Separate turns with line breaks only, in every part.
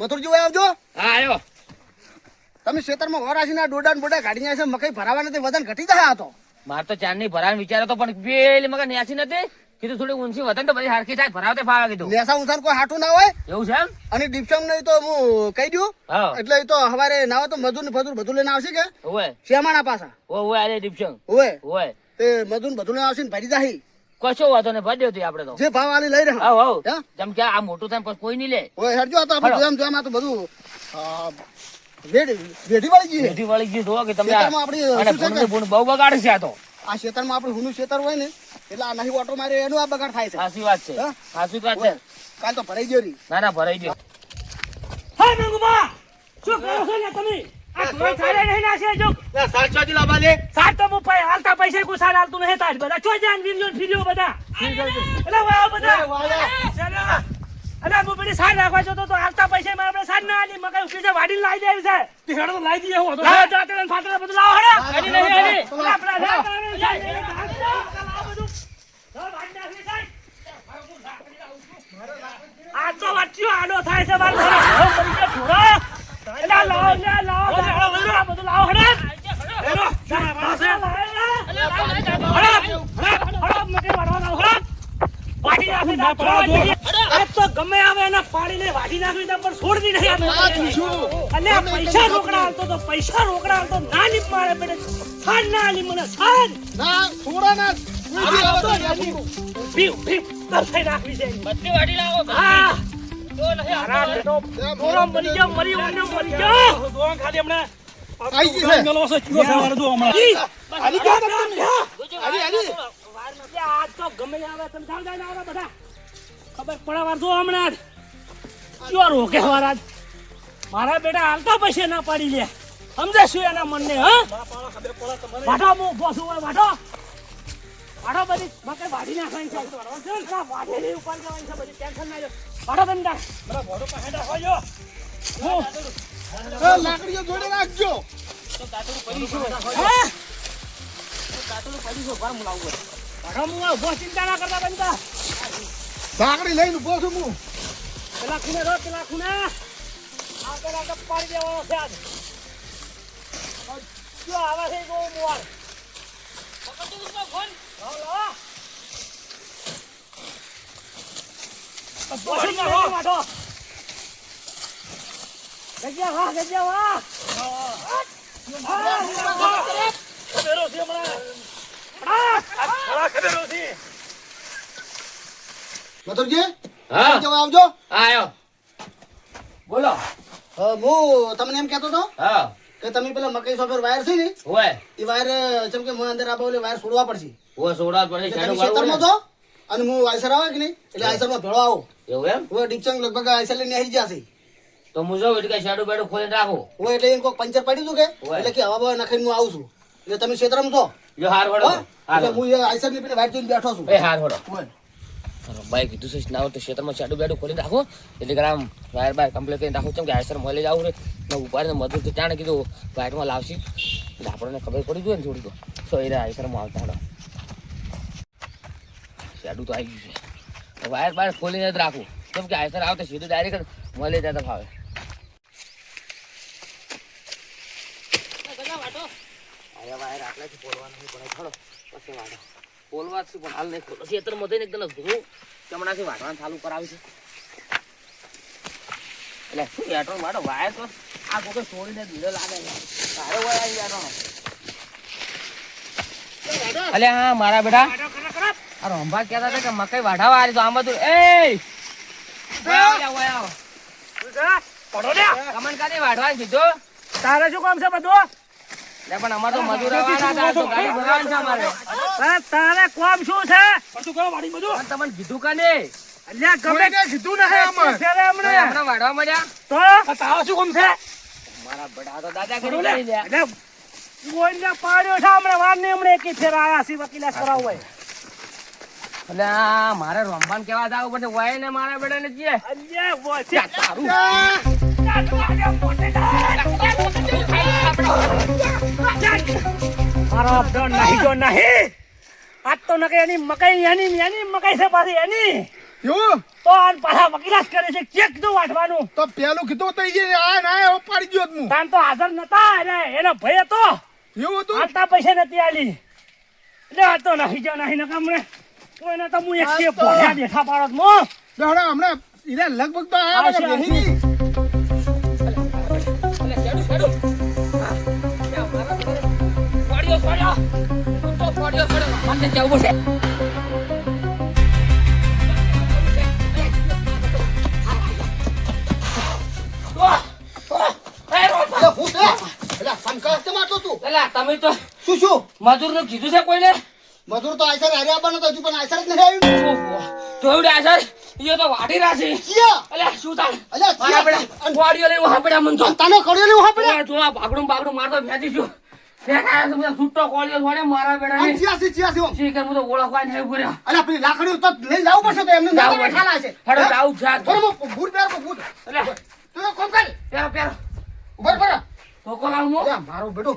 મથુરજી ભાઈ આવજો.
હા આયો.
તમે ખેતરમાં વરાસીના ડોડા ને બોડા કાઢી છે, મકઈ ભરાવા નથી, વજન ઘટી જાય આ તો.
માર તો ચાંદની ભરાવાનો વિચાર હતો પણ પેલી મગર ન્યાસી નથી કીધું થોડી ઊંચી વધન તો બધી હરખી થાય ભરાવતે ફાવે કીધું.
નેસા ઉંસાન કોઈ હાટું ના હોય
એવું છે એમ?
અને ડિપ્સમ નહીં તો હું કહી દઉં.
હા
એટલે એ તો હવારે ના હોય તો મજૂર ને ફજૂર બધું લઈને આવશે કે
ઓય
શેમાના પાછા
ઓય આલે ડિપ્શન
ઓય
ઓય
તે મજૂર બધું લઈને આવશે ને ભરી જાહી.
કશો વાતો ને ભરી દેતી આપણે તો.
જે ભાવ આલી લઈ રહ્યા.
આવ આવ
હે?
જેમ કે આ મોટું થાય પછી કોઈ નહીં લે.
ઓય હેડજો આ તો આપણે
હાલો.
જોમ આ તો બધું વેઢી વાળી ગઈ છે.
બધી વળી ગઈ જો કે તમે
ખેતરમાં આપણી
અને
શું છે
ભૂંડ
કે
ભૂંડ બહુ બગાડે છે આ તો.
આ ખેતરમાં આપણું હુનું ખેતર હોય ને એટલે આ નહીં ઓટો મારે એનું આ બગાડ થાય છે.
સાચી વાત છે
હા?
સાચી વાત છે.
કાલ તો ભરાઈ ગયો રી.
ના ના ભરાઈ ગયો.
હા મંગુબા શું કરો છો ને તમે આ કોઈ ચાલે નહીં નાશે જો
ના સાત છ દી લાવવા દે.
સાત તો હું હાલતા પૈસા કુસાર હાલતું નહીં તાજ બધા ચોઈ જાય વિડિયો ફીડિયો બધા એટલે વાહ બધા ચાલો અલા હું પેલી સાર રાખવા જતો તો હાલતા પૈસા મારા આપણે સાર ના આલી મકાઈ ઉઠી છે વાડીને લાવી દેવી છે તે હેડો તો લાવી દઈએ હું હતો લાવ જાતે ને ફાટલા બધું લાવો હેડો આની નહીં આની આપણા ના કરવાનું છે લાવ બધું લાવ વાડી નાખી સાહેબ આ તો વાચ્યો આડો થાય છે મારો થોડો એલા લાવ લે લાવ બધું લાવ હેડો હેડો પાસે ગમે આવે એને પાડીને વાઢી નાખી પણ છોડતી નહીં અને પૈસા રોકડા હાલતો તો પૈસા રોકડા હાલતો ના લીપ મારે પેલે સાન ના લી મને સાન
ના થોડા ના
ભીવ ભીવ કરશે નાખવી છે
બધી વાડી લાવો
હા
તો નહીં
મારા બેટો મોરો મરી ગયો મરી ખાલી હમણે
આઈ ગઈ છે.
ગલો છે કયો સવારે જો હમણાં
આલી ગયા તમે આલી આલી
વાર નથી આજ તો ગમે આવે તમે જાવ જાય ના આવે બધા ખબર પડે વાર જો હમણાં કયો રોકે વાર આજ મારા બેટા હાલતા પૈસે ના પાડી લે સમજે શું એના મનને હા વાટો હું બોસું હોય વાટો વાટો બધી મકે વાડી નાખવાની છે વાઢેલી ઉપર જવાની છે બધી ટેન્શન ના લો વાટો બંધા બરા ભોડો પાસે રાખો
લાકડીઓ જોડે રાખજો.
કાતરું પડી છે
હા
કાતરું પડી છે બાર મુલાવું
વાટો હું ઉભો ચિંતા ના કરતા બંધા
લાકડી લઈને ઉભો છું હું.
પેલા ખૂણે રો પેલા ખૂણે આગળ પાડી દેવાનો છે આજ જો આવે છે ગો મોર પકડજો તો ફોન લાવ લાવ બોસી ના વાટો ગજ્યા વાહ ખબેરો છે ખબેરો છે
મથુરજી
હા
જવા આવજો.
આયો બોલો.
હું તમને એમ કહેતો હતો
હા
કે તમે પેલા મકઈ સોફેર વાયર છે ને
ઓય
એ વાયર જેમ કે હું અંદર આપો એટલે વાયર છોડવા પડશે.
ઓય સોડા પડે
એટલે
શાડો
તમે ખેતરમાં
વાળો
છો અને હું આઈસર આવે કે નહીં એટલે આઈસરમાં ભેળો આવો.
એવું એમ
હું ડિપચંગ લગભગ આઈસર લઈને આવી જશે.
તો હું જાઉં એટલે શાડો બેડો ખોલીને રાખો.
હું એટલે એમ કોઈક પંચર પડી હતું કે
ઓય.
એટલે કે હવા બવા નખાઈને હું આવું છું એટલે તમે ખેતરમાં છો
જો હાર વડો
હા? એટલે હું આઈસર ની પેલી વાઇટ જોઈને બેઠો છું.
એ હાર વડો
ઓય.
બાઈક કીધું છે ના હોય તો ક્ષેત્રમાં શાડો બેડો ખોલીને રાખો એટલે કે આમ વાયર બાય કમ્પ્લીટ કરીને રાખો કેમ કે આયસર મળે જાવ રે ને ઉપાડીને મજૂર તો જાણે કીધું વાયરમાં લાવશે એટલે આપણને ખબર પડી જોઈએ ને થોડી તો સો એ આયસરમાં આવતા હતા શાડું તો આવી ગયું છે વાયર બાયર ખોલીને જ રાખવું કેમ કે આયસર આવે તો સીધું ડાયરેક્ટ મળે જતા ફાવે વાયર આટલાથી પોલવાનું નહીં પડે થોડો પછી વાળો પોલવા છે પણ હાલ નહીં ખોલો ખેતરમાં થઈને એકદમ ધૂળ ચમડાથી વાટવાનું ચાલુ કરાવી છે એટલે શું યાટો મારો વાયર તો આ કોકે છોડીને ધીરે લાગે છે તારે વાય આવી યાટો અલે હા મારા બેટા આ રંભા કહેતા હતા કે મકઈ વાઢાવા આવી તો આમ બધું એ
પડો લે
કમન કાથી વાઢવાનું કીધું
તારે શું કામ છે બધું
લે પણ અમાર તો મજૂર આવવાના હતા તો ગાડી ભરવાની છે અમારે
તારે કોમ શું છે બધું કરો વાડી બધું
પણ તમને કીધું કાને
અલ્યા ગમે તે
કીધું ના આમાં
ફેરે હમણે
હમણાં વાઢવા મળ્યા
તો તારે શું કામ છે
મારા બેટા તો દાદાગીરી કરી લે
એટલે કોઈને પાડ્યો છે હમણે વાર ને હમણે એકી ફેર આયા સી વકીલાત કરાવ હોય
એટલે આ મારે રમવાન કેવા જાવ પડે વાય ને મારા બેટા ને જીએ
અલ્યા વોચે
તારું
મારો અબડો નહીં જો નહીં આજ તો નકે એની મકાઈ એની મકાઈ છે પાછી એની
યો
તો આન પાછા વકીલાત કરે છે ચેક કીધું વાટવાનું
તો પેલું કીધું તો ઈ આ ના ઉપાડી ગયો હું.
તાન તો હાજર નતા અને એનો ભય હતો
એવું હતું?
આટલા પૈસા નથી આલી એટલે આ તો નહીં જો નહીં નકામણે કોઈને તો હું એક
આ
કે
તો-
ભોળ્યા દેખા પાડત મો
દોડો હમણાં ઈને લગભગ તો આયા
આવશે,
બધા બેહી નહીં. એટલે હું છે? એટલે શંકર કેમ આટલો તું?
તમે તો
શું શું?
મજૂર નું કીધું છે કોઈને
મજૂર તો આયસર હારે આવવાનો તો હજુ પણ આયસર જ નહીં આવ્યું.
તો એવડે આસર એ તો વાટી રાશે
ચિયા?
અલ્યા શું થાય
અલ્યા,
મારા
ચિયા?
બેટા ગોળીઓ લઈને ઉભા પડ્યા મન તો
તને કડ્યો લેવું હા પડ્યા?
જો આ બાગડું મારતો ફેંચી છું ફેંકાયા છે બધા છૂટો ગોળીઓ છોડે મારા બેટા
આમ ચિયાસી ઓમ.
શીખર હું તો ઓળખવા નહીં પડ્યો
અલ્યા પેલી લાકડીઓ તો લઈ જવું પડશે તો એમને
જાવું
ના
પડશે.
ખાલા છે.
હેડો
હે?
જાવું છે.
થોડું બૂટ પહેર કો બૂટ.
અલ્યા
તું એક કામ કર.
પેરો પેરો
ઉભર પર.
ધોકો લાવું હું
અલ્યા મારો બેટો.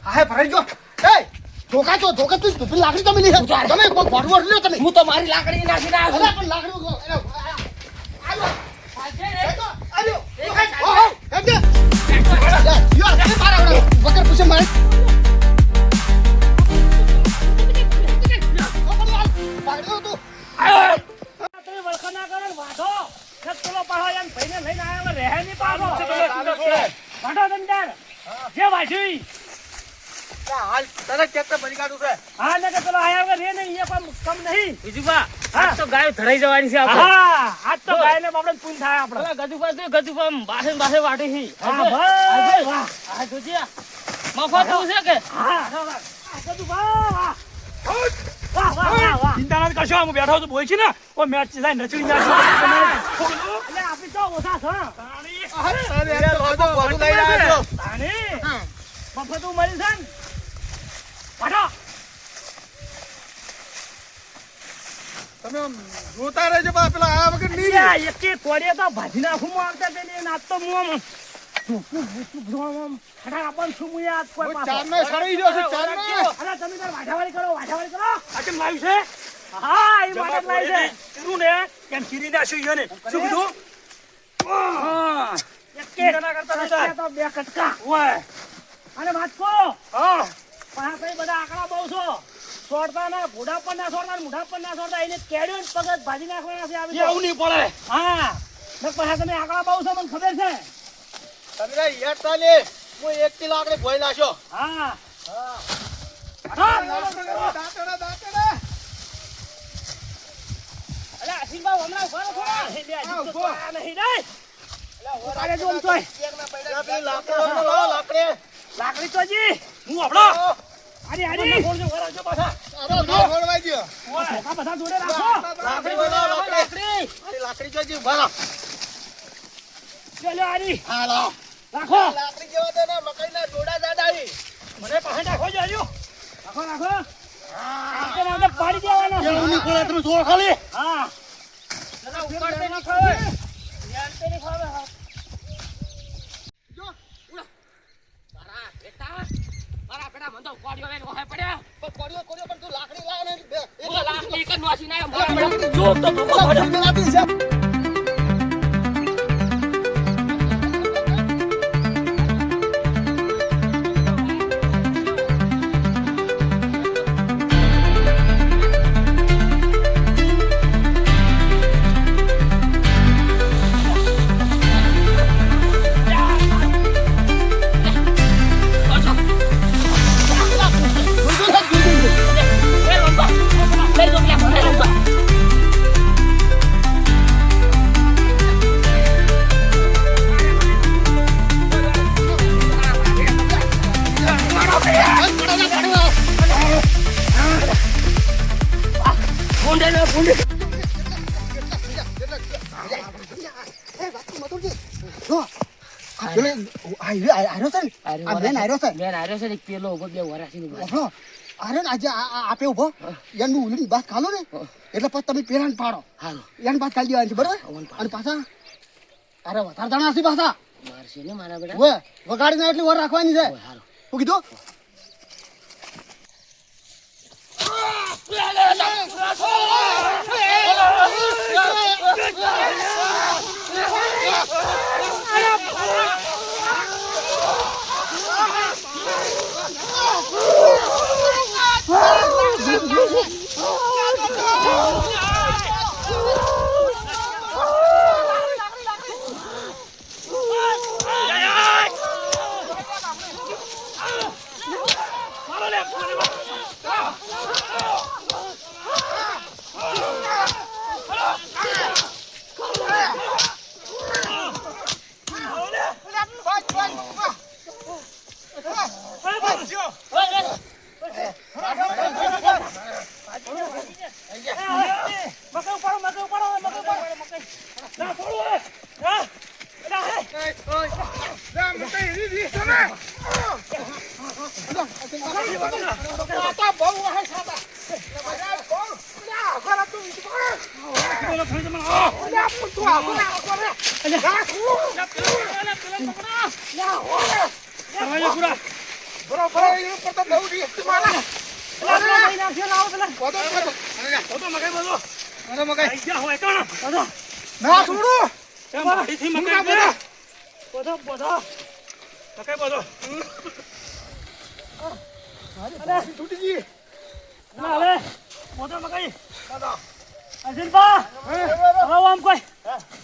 હા હે ભરાઈ ગયો. એ ધોકા તું પેલી લાકડી તો મિલી છે.
ઉતાર.
તમે કોઈ ભરવો લ્યો તમે.
હું તો મારી લાકડી નાખી ના
અલ્યા પણ લાકડી આયો. આયો. ઓહો હેડે. યો તે મારા વગર પૂછે મારે. પાડ્યો તું.
તમે વળખા ના કરો ને વાઢો પેલો પાછો એમ ભાઈને લઈને આવ્યો રહે નહીં પાછો વાઢો તમે તાર જે વાઢ્યું ઈ.
હાલ તને ટ્રેક્ટર બની કાઢું છે.
હા ને કે પેલો આયા વગર રે નહીં એ પણ કમ નહીં
બીજુબા આજ તો ગાયો ધરાઈ જવાની છે
હા આજ તો ગાયને બાપડે પૂન થાય આપણે
ગજુબા બાસે બાસે વાટી છે
હા ભાઈ વાહ
આ જોજે મફત છે કે
હા આ બધું વાહ વાહ વાહ વાહ વાહ
ચિંતા નથી કરશો હું બેઠો છું બોલ છે ને કોઈ મેચ જાય નચડી ના
એટલે આપી તો ઓછા છો
અરે તો બધું લઈ આવ્યો.
તાની મફતું મળી છે ને વાઢો
તમે આમ જોતા રહેજો બા પેલા આ વગર નહીં
અલ્યા, એકે કોડિયા તો ભાજી નાખું માં આવતા તેને નાચ તો મું આમ ખડા આપણ છું મું યાદ કોઈ પાછો.
ચારનો સડી ગયો છે ચારનો.
અલા, તમે તાર વાઢાવાળી કરો
આ કેમ લાવ્યું છે
હા એ માટે જ લાવી છે
કીધું ને કેમ કીરી નાખ્યું ઈને શું કીધું હા
એકે
ચિંતા ના કરતા બેટા.
એકે તો બે કટકા
ઓય
અને વાંચકો
હા
પાસે બધા આંકડા બહુ છો છોડતા ના ઘોડા પર ના છોડતા મોઢા પર ના છોડતા એને કેડ્યો ને પગ જ ભાજી નાખવાના છે આવી
એવું નહીં પડે
હા ને પાછા તમે આંકડા બહુ છો મને ખબર છે
તમે હેડતા લે હું 1 કિલો આગળ ભોય નાખ્યો.
હા
દાંતડા.
અલે આશીર્વાદ હમણાં ઉભા રહો થોડા. હે, બે હજી તો
ઉભો.
આ નહીં નહીં. ઉભા રહેજો આમ તોય.
પેલી લાકડો લાવો લાકડી.
લાકડી તો જી.
હું આપણો
આરી આરી.
અરે ના ખોળવાઈ ગયો.
છોકરા બધા જોડે રાખો.
લાકડી બોલાવો લાકડી. અરે લાકડી જોજી ઉભા રહો.
ચાલો આરી.
હા લાવો.
રાખો.
લાકડી જેવા તો ને મકાઈના ડોડા દાડાવી.
મને પાસે રાખો જો આર્યો. રાખો. આપણે આને પાડી દેવાનો છે.
એવું નહીં ખોળે તમે જોર ખાલી.
હા.
દાદા ઉપાડતે નહીં ખાવે ધ્યાનતે નહીં ખાવે મારા બેટા મને તો કોડિયો લઈને ઓહે પડ્યા
કોડિયો પણ તું લાકડી લાવ ને
ઓ લાકડી એક જ નોસી ના મારા બેટા જો તો તું
આપી છે.
પેલો ઉભો બે વરાસી
આપે ઉભો એનું ઉલડી બાદ ખાલો ને એટલે પછી તમે પેલા પાડો
હાલો
એની બાદ ખાલી દેવાની છે બરોબર અને પાછા અરે વધારે દાણા હશે પાછા
મારશે ને મારા બેટા
ઓય વગાડીને એટલી વાર રાખવાની છે
હાલો
શું કીધું
આ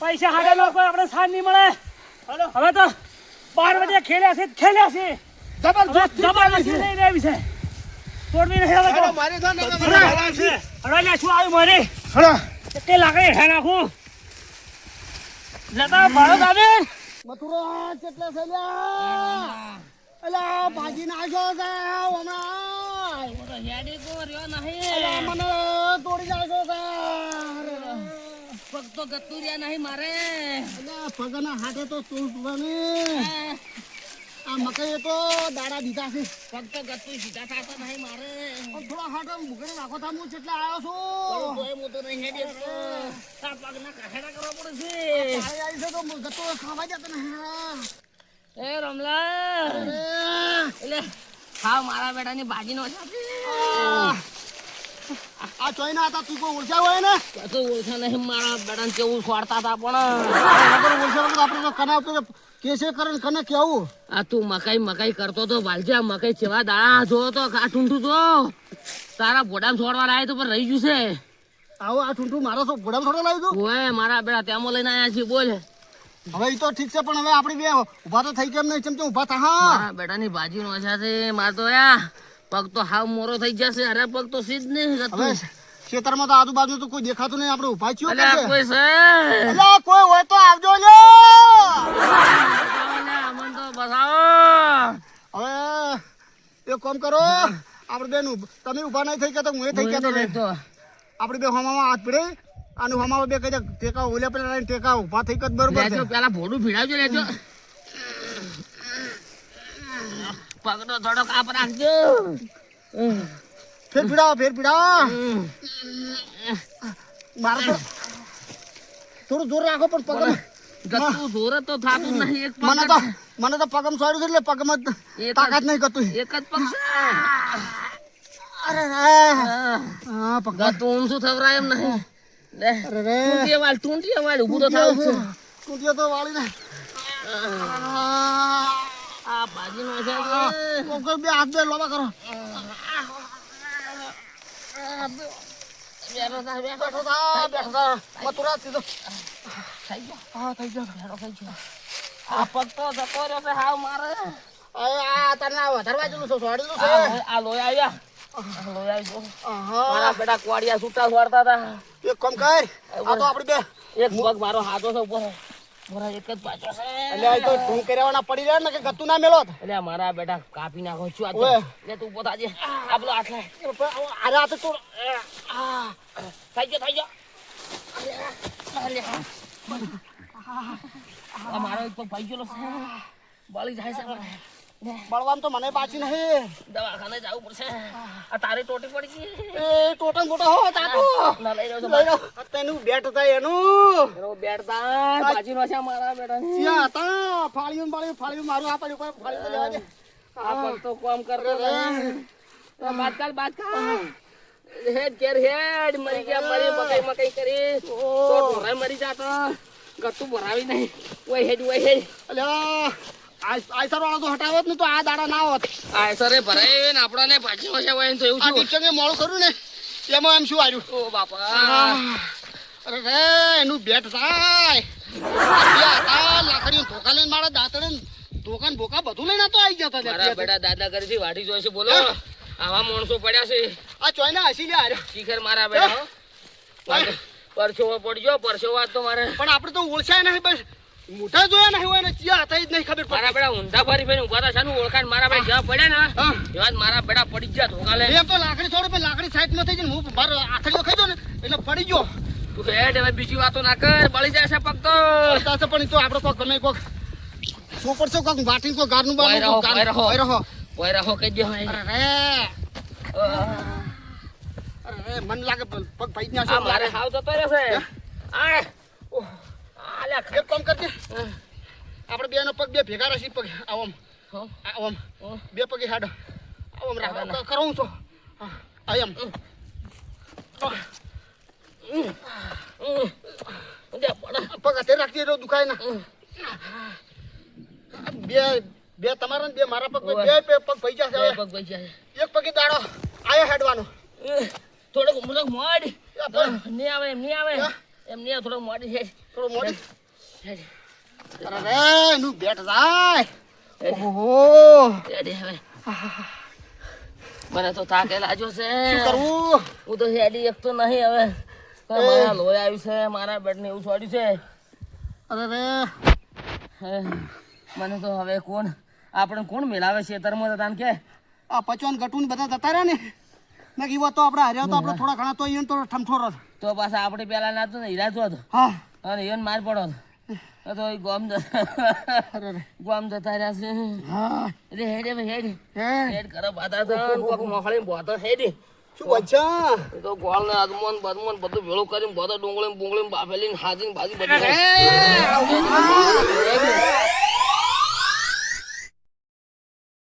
પૈસા હાડા કોઈ આપણે સાથ નહીં મળે. હવે તો 12 વાગે ખેલ્યા છે જબરદસ્તી લઈ રહી છે. તોડવી નહીં હવે તો.
મારે તો ને
હળવા શું આવ્યું મારે તે લાકડી હેઠા નાખું જતા ભાડો દાદે
મથુરા કેટલા છે લ્યા? અલા ભાજી નાખ્યો છે હમણાં.
હેડી તો રહ્યો નહીં.
અલા મને તોડી નાખ્યો છે.
પગ તો ગતું રહ્યા નહીં મારે.
અલા પગના હાથે તો તોડવાની. આ મકઈ તો દાડા દીધા છે.
પગ તો ગતું સીધા થતા નહીં મારે.
પણ થોડા હાથે મુકડી નાખો તા હું જેટલા આવ્યો છું.
તોય હું તો નહીં હેડી શકતો. આ પગના કાહેડા કરવા પડે છે.
આવી છે તો ગતો ખાવા જતો ને.
એ રમલા એટલે ખાવ મારા બેટાની ભાજીનો છે.
આ ચોઈ ના હતા તું કોઈ ઓળખ્યા હોય ને?
તો ઓળખા નહીં મારા બેટાને કેવું સ્વાડતા હતા પણ
ઓળખ્યા આપણે તો કના ઉપર કેસે કરે કને કેવું.
આ તું મકાઈ કરતો તો વાલજા મકાઈ જેવા દાણા જો તો આ ઠૂંઠું જો તારા ભોડામાં છોડવા આવ્યા તો પણ રહી ગયું છે.
આવો આ ઠૂંઠું મારો શું ઘોડામાં થોડો લાવી દઉં?
ઓય મારા બેટા તેમાં લઈને આવ્યા છે બોલ.
હવે એ તો ઠીક છે પણ હવે આપણે બે ઉભા તો થઈ કેમ નહીં ચમચમ ઉભા થા.
મારા બેટાની ભાજી નો છે માર તો યા પગ તો હાવ મોરો થઈ જશે. અરે પગ તો સીધ નહીં
હવે ખેતરમાં તો આજુબાજુ તો કોઈ દેખાતું નહીં. આપણે ઉભા છીએ
અલ્યા કોઈ છે
અલ્યા કોઈ હોય તો આવજો લે.
અમન તો બતાવો.
હવે એક કામ કરો આપણે બેન તમે ઉભા નહીં થઈ ગયા તો હું થઈ ગયા. આપણે બે હમામાં હાથ ભીડે અને હમામાં બે કઈ ટેકા ઓલે પેલા ટેકા ઉભા થઈ ગયા બરોબર છે.
પેલા ભોડું ભીડાવજો લેજો. પગનો થોડો કાપ રાખજો.
ફેર પીડાવો મારે તો થોડું જોર રાખો પણ પગમાં
ગતું જોર તો થાતું નહીં. એક
મને તો પગમ સોડ્યું છે એટલે પગમાં તાકાત નહીં કરતું.
એક જ પગ છે.
અરે હા પગ
ગતું ઊંચું થવરાય એમ નહીં. લે
અરે
ટૂંટીએ વાળ ઊભું તો થાવું છે.
ટૂંટીએ તો વાળી ને
આ ભાજી નો છે
બે હાથ બે લોબા કરો. બેઠો થા મથુરા સીધો
થઈ ગયો.
હા થઈ ગયો.
આ પગ તો જતો રહ્યો છે હાવ મારે.
આ તને વધારવા જેલું છે સોડેલું છે.
આ લોહી આવ્યા. લોહી આવી ગયો.
હા
મારા બેટા કોડિયા છૂટા છોડતા હતા.
એક કામ કર આ તો આપણે બે
એક પગ મારો હાથો છે ઉપર. મારા એક જ પાછો છે.
એટલે આ તો ઢૂં કર્યાવાના પડી રહ્યા ને કે ગતું ના મેલો.
એટલે મારા બેટા કાપી નાખો છું આ તો.
ઓય.
લે તું ઉભો થાજે. આ પેલો હાથ લાય.
અરે આ તો તું
થઈ ગયો. આ મારો એક પગ ભાઈ ગયેલો છે. બળી જાય છે મારે.
બળવામ તો મને પાછી નહીં.
દવાખાને જવું પડશે. આ તારી ટોટી પડી ગઈ.
એ ટોટન મોટા હો તાતો
ના લઈ રહ્યો છું.
લઈ લો તેનું બેટ થાય એનું
એનો બેડતા બાજી નો છે મારા બેટા.
ત્યાં હતા ફાળ્યું મારું આ પડ્યું કોઈ ફાળ્યું તો લેવા દે.
આ પગ તો કામ કરતો નથી. બાદ કાલ.
હેડ ઘેર હેડ મરી ગયા મરી મકાઈ મકાઈ કરી તો ઢોરાય મરી જાતો ગતું ભરાવી નહીં ઓય હેડ
અલ્યા આયસર વાળો તો હટાવત ને તો આ દાડા ના હોત
આ સરે ભરાય ને આપણને પાછી વસે હોય તો એવું
આ
શું
ટીચરને મોડું કર્યું ને એમાં એમ શું આવ્યું
ઓ બાપા
અરે રે એનું બેટ થાય લાકડીઓ ધોકા લઈને મારા દાંતડે ધોકાન બોકા બધું લઈને તો આવી જતા
મારા બેટા દાદા કરી વાઢી જોઈ છે બોલો આવા માણસો પડ્યા છે
આ ચોઈના હસી લે આરે
શિખર મારા બેટા પરસેવો પડ્યો પરસેવો આજ તો મારે
પણ આપણે તો ઓળખાય નહીં બસ મોઢા જોયા નહીં હોય ને ચિયા હતા જ નહીં ખબર
મારા બેટા ઊંધા ફરી ફરી ઉભા હતા શાનું ઓળખાણ મારા બેટા જ્યાં પડ્યા ને એવા મારા બેટા પડી ગયા ધોકા લે
એમ તો લાકડી થોડે પણ લાકડી સાઈડમાં થઈ જઈને હું મારો આથડીઓ ખાઈ ને એટલે પડી ગયો
તું હેડ હવે બીજી વાતો ના કર બળી જાય છે પગ તો
તાસે પણ તો આપણે કોક ગમે કોક સોપર સો કોક વાટીન કો ગારનું
ઓય રહો,
બાર રહો
ઓય રહો કે જો
અરે મન લાગે પગ ભાઈ ના
આ મારે હાવ જતો રહ્યો છે આ આલ્યા
એક કામ કરજે આપણે બે નો પગ બે ભેગા રાખી પગ આવમ આવમ બે પગે હાડ આવમ રાખ કરું છો આયમ પગ હાથે રાખજે રો દુખાય ના બે તમારા ને બે મારા પગ બે પગ ભાઈ જશે હવે.
પગ ભાઈ જાય
એક પગે દાડો આયા હેડવાનો
થોડોક મોડ નહીં આવે એમ નહીં આવે એમ નહીં આવે થોડોક મોડી છે
થોડો મોડી
હેડ.
અરે રે એનું બેટ જાય ઓહો
હેડ હવે મને તો થાકે લાગ્યો છે
શું કરવું
હું તો હેડી એક તો નહીં હવે મારા લોહી આવ્યું છે મારા બેટને એવું છોડ્યું છે
અરે રે
હે, મને તો હવે આપણે કોણ મેળાવે છે તરમાં તાન કે
આ પચવાન ગટુન બધા જતા રહ્યા ને મેં કીધું તો આપણે હાર્યા તો આપણે થોડા ઘણા તો અહીંયા તો ઠમઠોર જ.
તો પાછા આપણે પેલા ના તો ને હીરા તો
હા
અને એને માર પડો તો એ ગોમ
અરે રે
ગોમ જતા રહ્યા છે
હા
એટલે હેડ હવે હેડ
હે
હેડ કરે બાધા તો કોક મોખળી બોતો હેડ
શું બચ્ચા
એ તો ગોળ ને અદમોન બદમોન બધું ભેળું કરીને બોતો ડુંગળી બુંગળી બાફેલી હાજી બાજી બધી
અરે